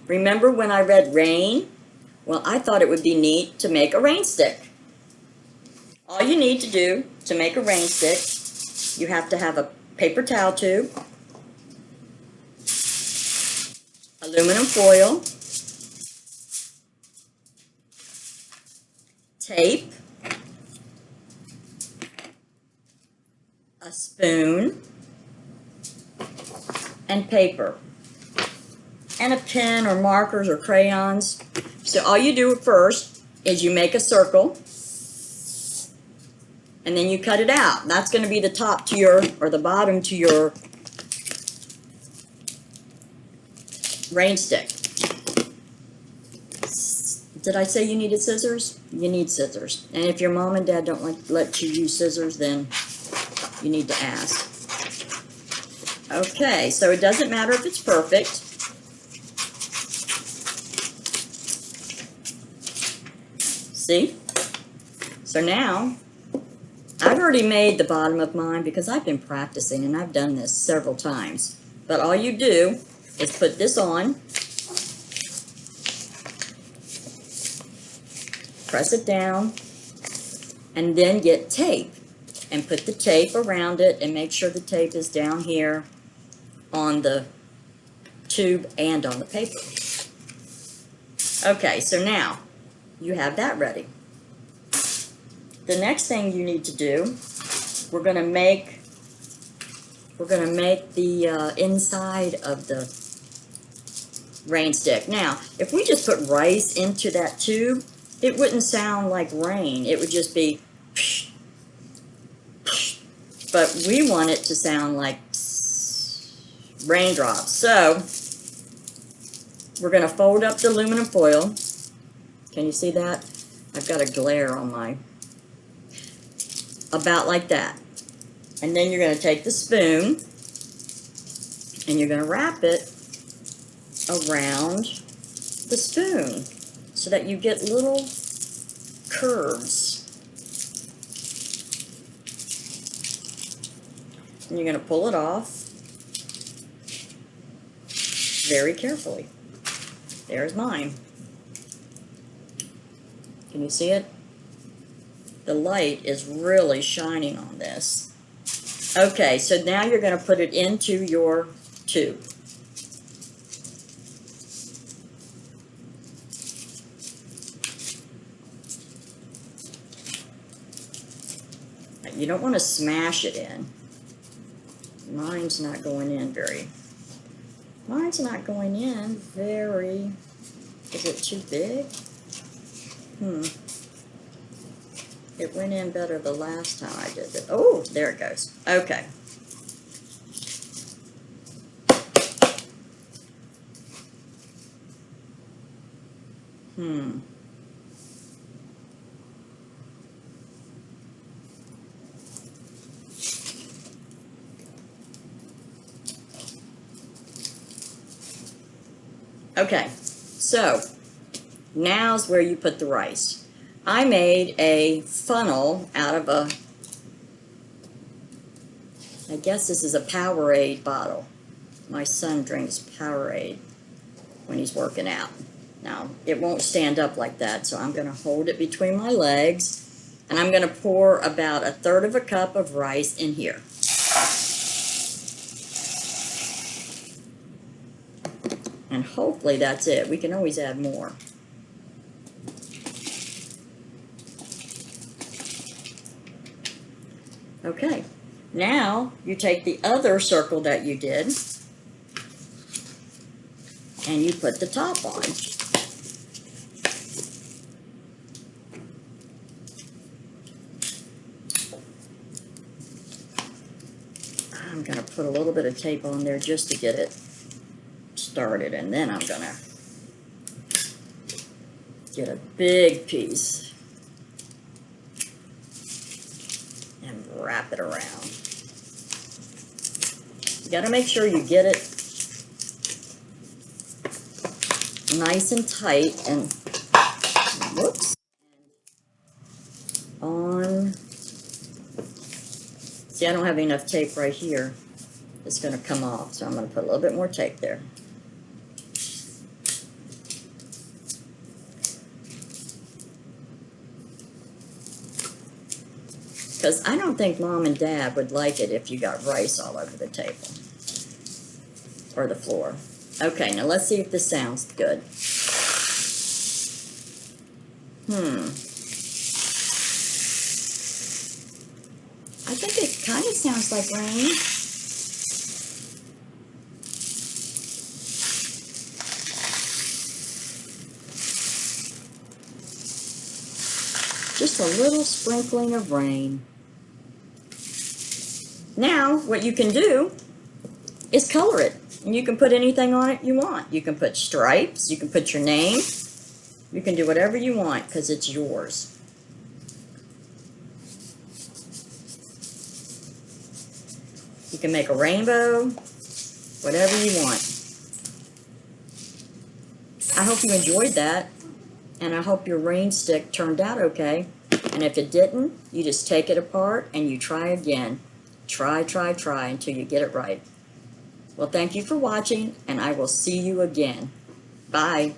Remember when I read rain? Well, I thought it would be neat to make a rain stick. All you need to do to make a rain stick, you have to have a paper towel tube, aluminum foil, tape, a spoon, and paper, and a pen or markers or crayons. So all you do first is you make a circle, and then you cut it out. That's going to be the top to your, or the bottom to your rain stick. Did I say you needed scissors? You need scissors. And if your mom and dad don't let you use scissors, then you need to ask. Okay, so it doesn't matter if it's perfect. See? So now, I've already made the bottom of mine because I've been practicing and I've done this several times. But all you do is put this on, press it down, and then get tape. And put the tape around it and make sure the tape is down here on the tube and on the paper. Okay, so now you have that ready. The next thing you need to do, we're gonna make the inside of the rain stick. Now, if we just put rice into that tube, it wouldn't sound like rain. It would just be psh, psh. But we want it to sound like raindrops. So we're going to fold up the aluminum foil. Can you see that? I've got a glare on my, about like that. And then you're going to take the spoon and you're going to wrap it around the spoon so that you get little curves. And you're going to pull it off very carefully. There's mine. Can you see it? The light is really shining on this. Okay, so now you're going to put it into your tube. You don't want to smash it in. Mine's not going in very. Is it too big? It went in better the last time I did it. Oh, there it goes. Okay. Okay, so now's where you put the rice. I made a funnel out of a, I guess this is a Powerade bottle. My son drinks Powerade when he's working out. Now, it won't stand up like that, so I'm going to hold it between my legs, and I'm going to pour about 1/3 of a cup of rice in here. And hopefully that's it. We can always add more. Okay, now you take the other circle that you did and you put the top on. I'm going to put a little bit of tape on there just to get it started, and then I'm going to get a big piece and wrap it around. You got to make sure you get it nice and tight and whoops on. See, I don't have enough tape right here. It's going to come off, so I'm going to put a little bit more tape there. because I don't think Mom and Dad would like it if you got rice all over the table or the floor. Okay, now let's see if this sounds good. I think it kind of sounds like rain. Just a little sprinkling of rain. Now, what you can do is color it. And you can put anything on it you want. You can put stripes, you can put your name, you can do whatever you want because it's yours. You can make a rainbow, whatever you want. I hope you enjoyed that, and I hope your rain stick turned out okay. And if it didn't, you just take it apart and you try again. Try until you get it right. Well, thank you for watching, and I will see you again. Bye.